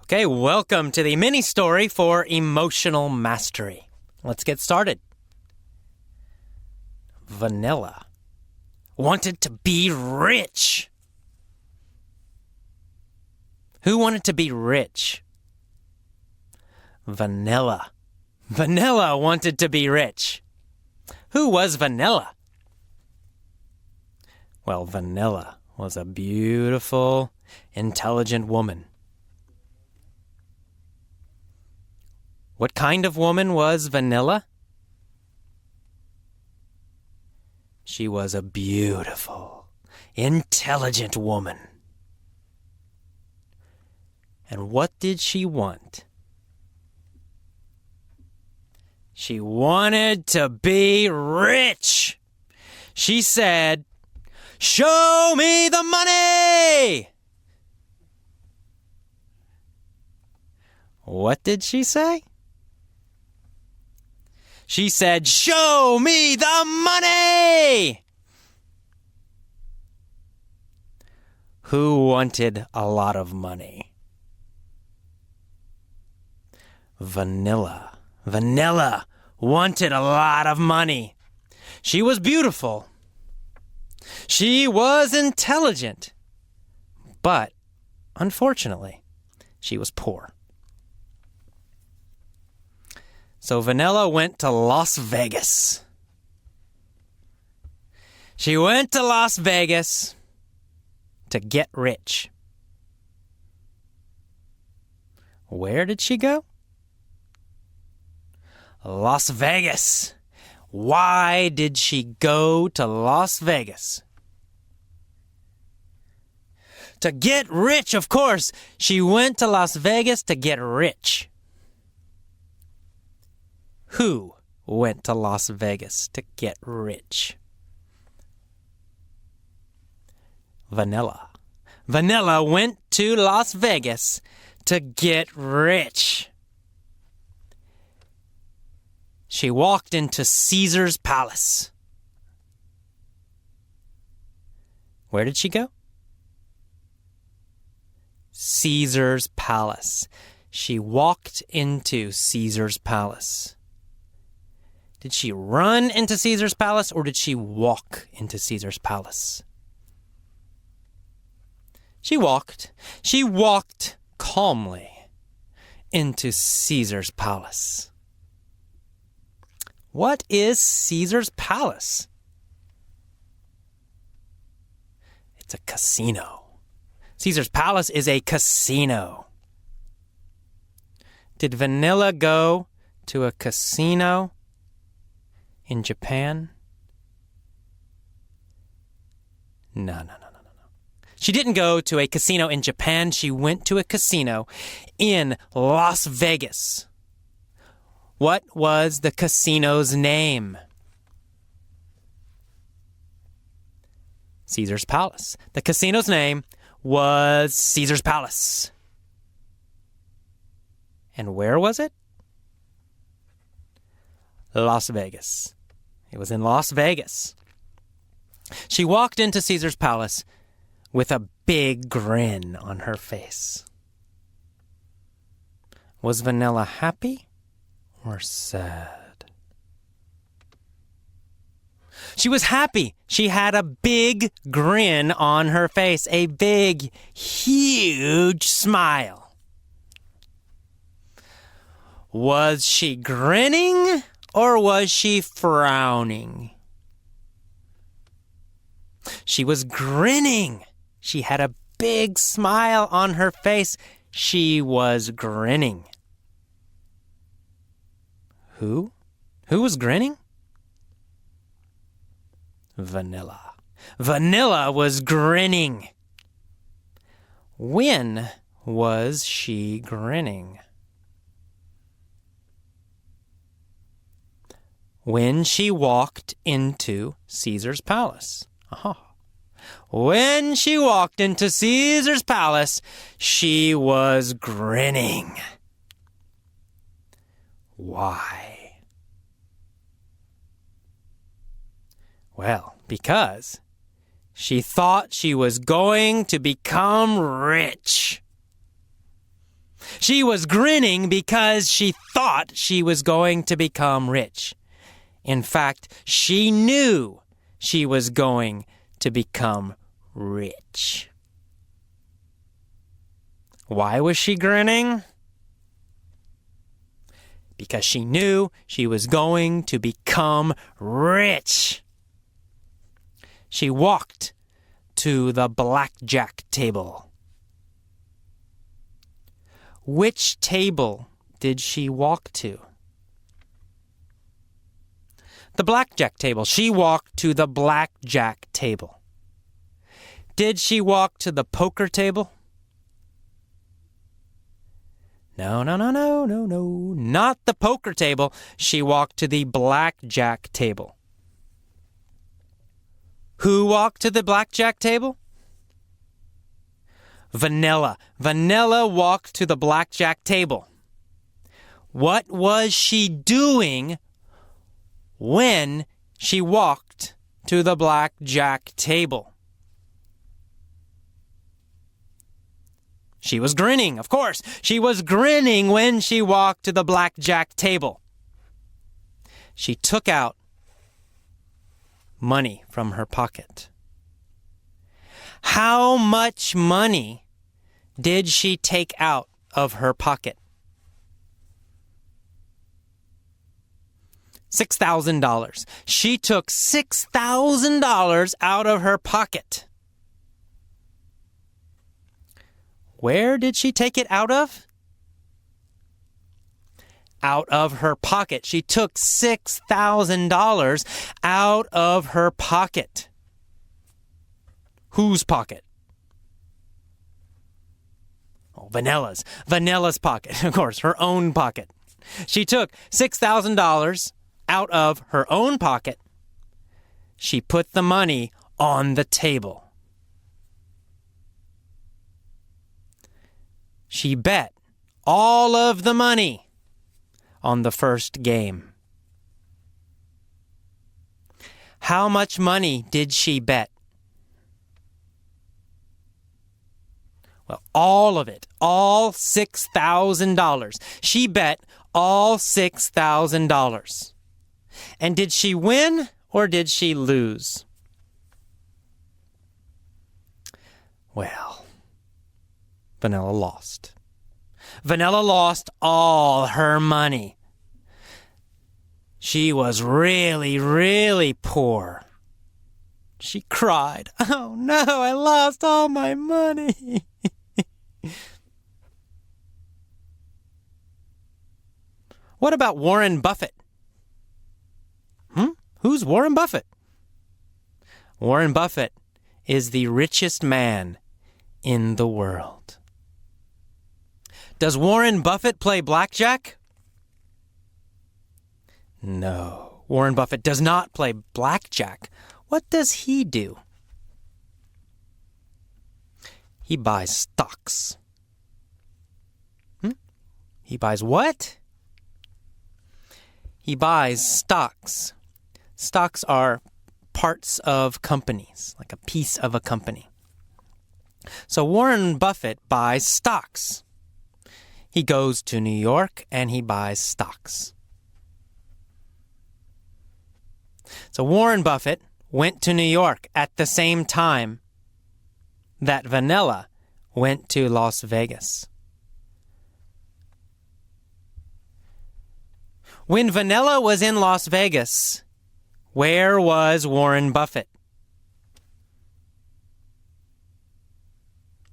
Okay, welcome to the mini story for emotional mastery. Let's get started. Vanilla wanted to be rich. Who wanted to be rich? Vanilla. Vanilla wanted to be rich. Who was Vanilla? Well, Vanilla was a beautiful, intelligent woman. What kind of woman was Vanilla? She was a beautiful, intelligent woman. And what did she want? She wanted to be rich. She said, "Show me the money!" What did she say? She said, "Show me the money!" Who wanted a lot of money? Vanilla. Vanilla wanted a lot of money. She was beautiful. She was intelligent. But, unfortunately, she was poor. So Vanilla went to Las Vegas. She went to Las Vegas to get rich. Where did she go? Las Vegas. Why did she go to Las Vegas? To get rich, of course. She went to Las Vegas to get rich. Who went to Las Vegas to get rich? Vanilla. Vanilla went to Las Vegas to get rich. She walked into Caesar's palace. Where did she go? Caesar's palace. She walked into Caesar's palace. Did she run into Caesar's palace or did she walk into Caesar's palace? She walked. She walked calmly into Caesar's palace. What is Caesar's palace? It's a casino. Caesar's palace is a casino. Did Vanilla go to a casino in Japan? No. She didn't go to a casino in Japan. She went to a casino in Las Vegas. What was the casino's name? Caesar's Palace. The casino's name was Caesar's Palace. And where was it? Las Vegas. It was in Las Vegas. She walked into Caesar's Palace with a big grin on her face. Was Vanilla happy or sad? She was happy. She had a big grin on her face, a big, huge smile. Was she grinning or was she frowning? She was grinning. She had a big smile on her face. She was grinning. Who? Who was grinning? Vanilla. Vanilla was grinning. When was she grinning? When she walked into Caesar's palace. When she walked into Caesar's palace, she was grinning. Why? Well, because she thought she was going to become rich. She was grinning because she thought she was going to become rich. In fact, she knew she was going to become rich. Why was she grinning? Because she knew she was going to become rich. She walked to the blackjack table. Which table did she walk to? The blackjack table. She walked to the blackjack table. Did she walk to the poker table? No, not the poker table. She walked to the blackjack table. Who walked to the blackjack table? Vanilla. Vanilla walked to the blackjack table. What was she doing when she walked to the blackjack table? She was grinning, of course. She was grinning when she walked to the blackjack table. She took out money from her pocket. How much money did she take out of her pocket? $6,000. She took $6,000 out of her pocket. Where did she take it out of? Out of her pocket. She took $6,000 out of her pocket. Whose pocket? Oh, Vanilla's. Vanilla's pocket. Of course, her own pocket. She took $6,000 out of her own pocket. She put the money on the table. She bet all of the money on the first game. How much money did she bet? Well, all of it, all $6,000. She bet all $6,000. And did she win or did she lose? Well, Vanilla lost. Vanilla lost all her money. She was really, really poor. She cried, "Oh no, I lost all my money." What about Warren Buffett? Who's Warren Buffett? Warren Buffett is the richest man in the world. Does Warren Buffett play blackjack? No, Warren Buffett does not play blackjack. What does he do? He buys stocks. He buys what? He buys stocks. Stocks are parts of companies, like a piece of a company. So Warren Buffett buys stocks. He goes to New York and he buys stocks. So Warren Buffett went to New York at the same time that Vanilla went to Las Vegas. When Vanilla was in Las Vegas, where was Warren Buffett?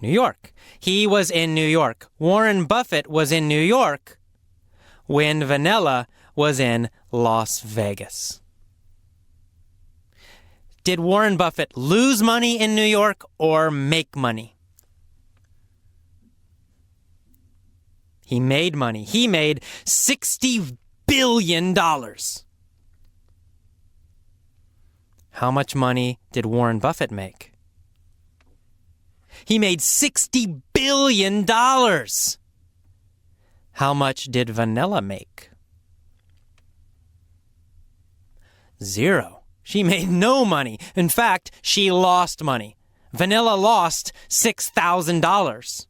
New York. He was in New York. Warren Buffett was in New York when Vanilla was in Las Vegas. Did Warren Buffett lose money in New York or make money? He made money. He made $60 billion. How much money did Warren Buffett make? He made $60 billion. How much did Vanilla make? 0. She made no money. In fact, she lost money. Vanilla lost $6,000.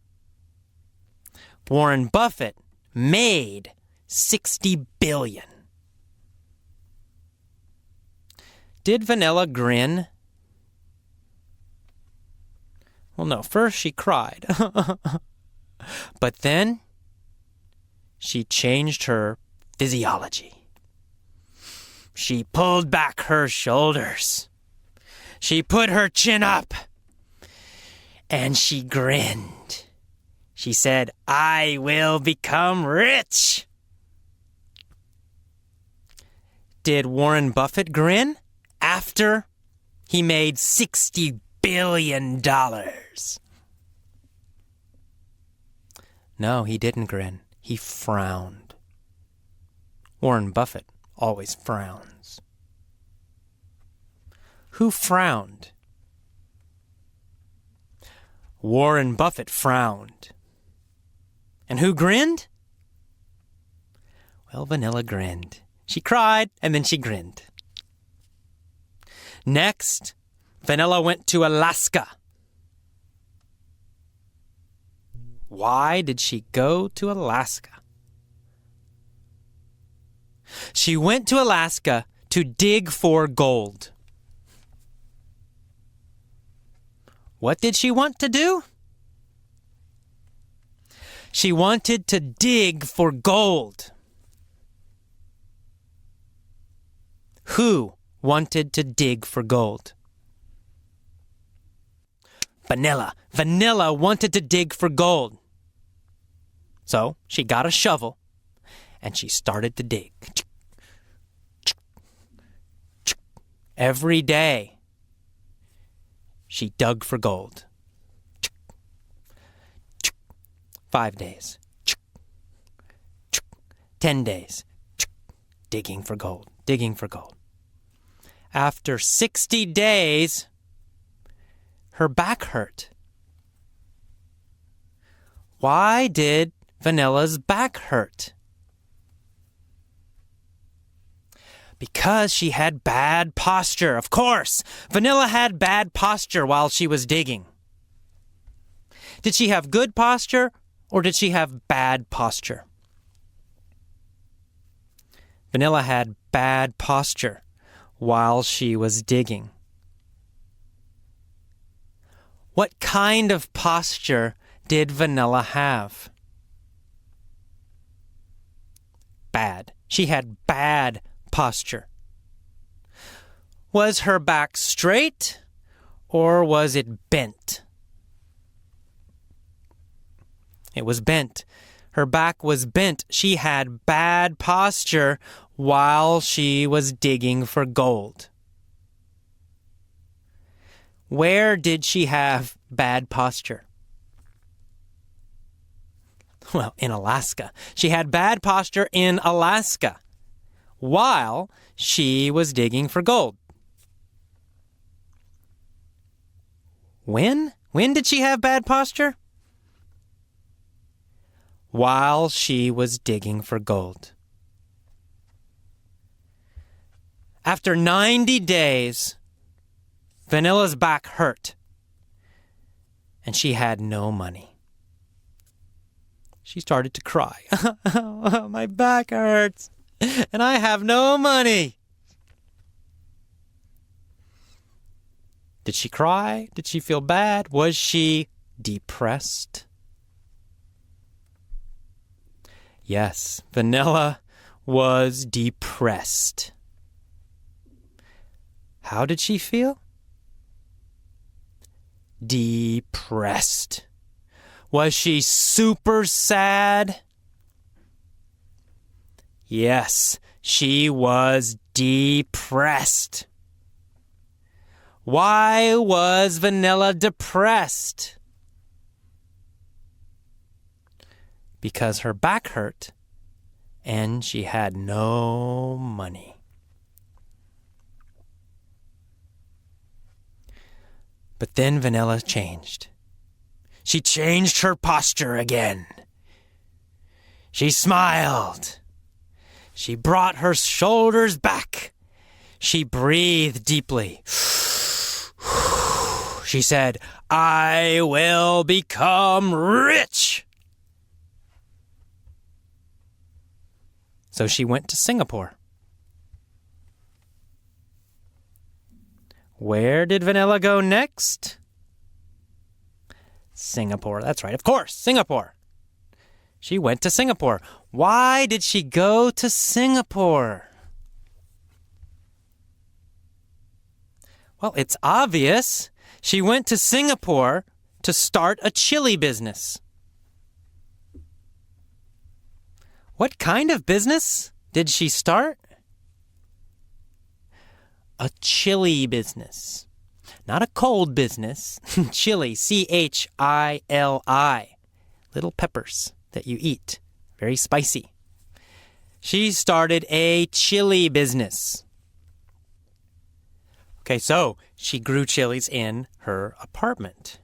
Warren Buffett made $60 billion. Did Vanilla grin? Well, no. First she cried. But then she changed her physiology. She pulled back her shoulders. She put her chin up. And she grinned. She said, "I will become rich." Did Warren Buffett grin after he made $60 billion? No, he didn't grin. He frowned. Warren Buffett always frowns. Who frowned? Warren Buffett frowned. And who grinned? Well, Vanilla grinned. She cried, and then she grinned. Next, Vanilla went to Alaska. Why did she go to Alaska? She went to Alaska to dig for gold. What did she want to do? She wanted to dig for gold. Who wanted to dig for gold? Vanilla. Vanilla wanted to dig for gold. So she got a shovel and she started to dig. Every day she dug for gold. 5 days. 10 days. Digging for gold. Digging for gold. After 60 days, her back hurt. Why did Vanilla's back hurt? Because she had bad posture. Of course, Vanilla had bad posture while she was digging. Did she have good posture or did she have bad posture? Vanilla had bad posture while she was digging. What kind of posture did Vanilla have? Bad. She had bad posture. Was her back straight or was it bent? It was bent. Her back was bent. She had bad posture while she was digging for gold. Where did she have bad posture? Well, in Alaska. She had bad posture in Alaska while she was digging for gold. When? When did she have bad posture? While she was digging for gold. After 90 days, Vanilla's back hurt, and she had no money. She started to cry. My back hurts, and I have no money. Did she cry? Did she feel bad? Was she depressed? Yes, Vanilla was depressed. How did she feel? Depressed. Was she super sad? Yes, she was depressed. Why was Vanilla depressed? Because her back hurt and she had no money. But then Vanilla changed. She changed her posture again. She smiled. She brought her shoulders back. She breathed deeply. She said, "I will become rich." So she went to Singapore. Where did Vanilla go next? Singapore. That's right. Of course, Singapore. She went to Singapore. Why did she go to Singapore? Well, it's obvious. She went to Singapore to start a chili business. What kind of business did she start? A chili business. Not a cold business. Chili, C-H-I-L-I. Little peppers that you eat. Very spicy. She started a chili business. Okay, so she grew chilies in her apartment.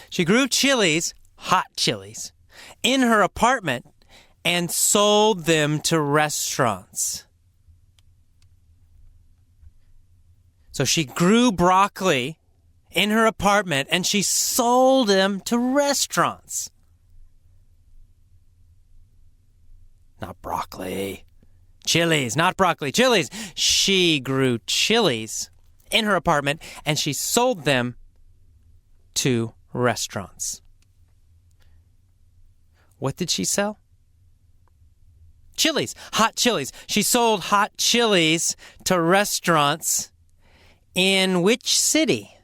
She grew chilies, hot chilies, in her apartment and sold them to restaurants. So she grew broccoli in her apartment and she sold them to restaurants. Not broccoli. Chilies, not broccoli, chilies. She grew chilies in her apartment and she sold them to restaurants. What did she sell? Chilies, hot chilies. She sold hot chilies to restaurants. In which city?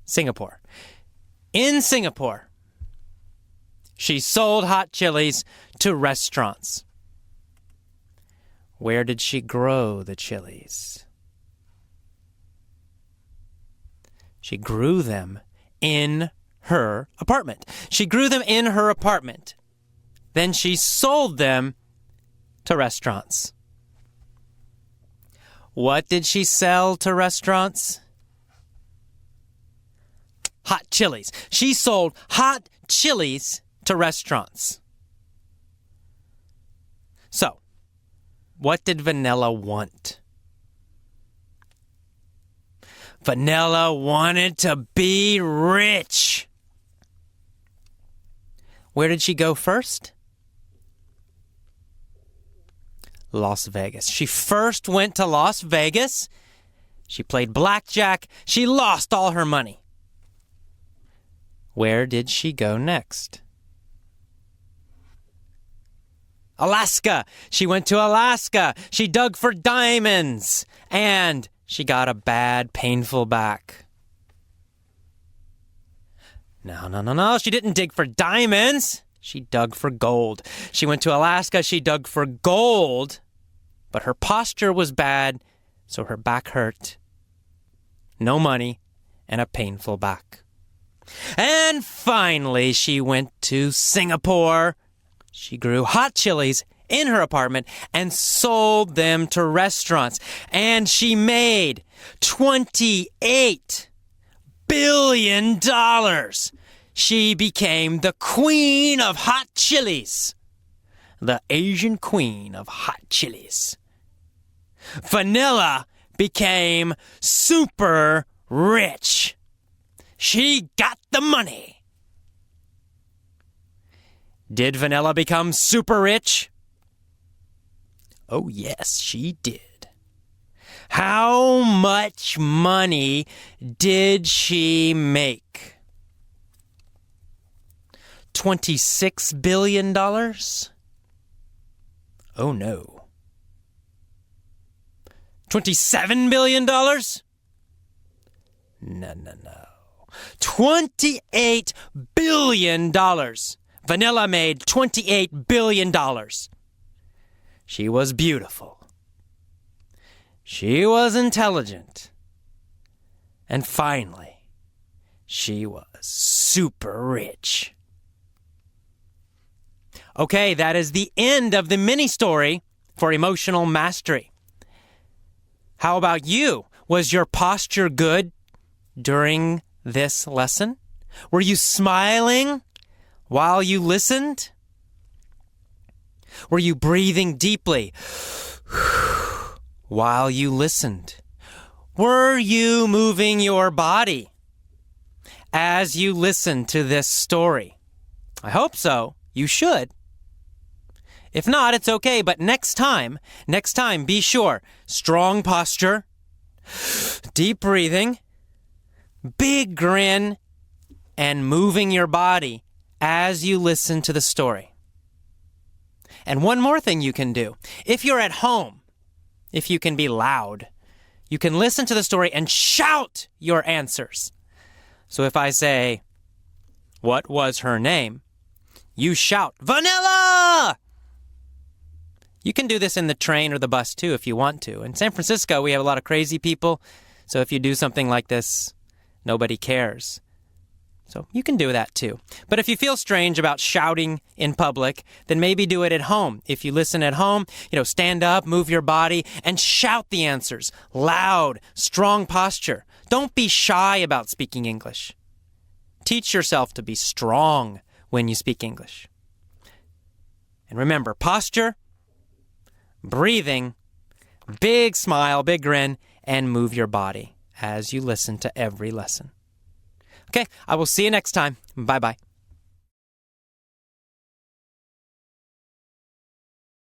Singapore. In Singapore, she sold hot chilies to restaurants. Where did she grow the chilies? She grew them in her apartment. She grew them in her apartment. Then she sold them to restaurants. What did she sell to restaurants? Hot chilies. She sold hot chilies to restaurants. So, what did Vanilla want? Vanilla wanted to be rich. Where did she go first? Las Vegas. She first went to Las Vegas. She played blackjack. She lost all her money. Where did she go next? Alaska. She went to Alaska. She dug for diamonds. And she got a bad, painful back. No. She didn't dig for diamonds. She dug for gold. She went to Alaska. She dug for gold. But her posture was bad, so her back hurt. No money and a painful back. And finally, she went to Singapore. She grew hot chilies in her apartment and sold them to restaurants. And she made $28 billion. She became the queen of hot chilies. The Asian queen of hot chilies. Vanilla became super rich. She got the money. Did Vanilla become super rich? Oh, yes, she did. How much money did she make? $26 billion? Oh, no. $27 billion? No. $28 billion. Vanilla made $28 billion. She was beautiful. She was intelligent. And finally, she was super rich. Okay, that is the end of the mini story for emotional mastery. How about you? Was your posture good during this lesson? Were you smiling while you listened? Were you breathing deeply while you listened? Were you moving your body as you listened to this story? I hope so. you should. If not, it's okay, but next time, be sure. Strong posture, deep breathing, big grin, and moving your body as you listen to the story. And one more thing you can do. If you're at home, if you can be loud, you can listen to the story and shout your answers. So if I say, "What was her name?" you shout, "Vanilla!" You can do this in the train or the bus too if you want to. In San Francisco, we have a lot of crazy people. So if you do something like this, nobody cares. So you can do that too. But if you feel strange about shouting in public, then maybe do it at home. If you listen at home, stand up, move your body, and shout the answers. Loud, strong posture. Don't be shy about speaking English. Teach yourself to be strong when you speak English. And remember, posture, breathing, big smile, big grin, and move your body as you listen to every lesson. Okay, I will see you next time. Bye-bye.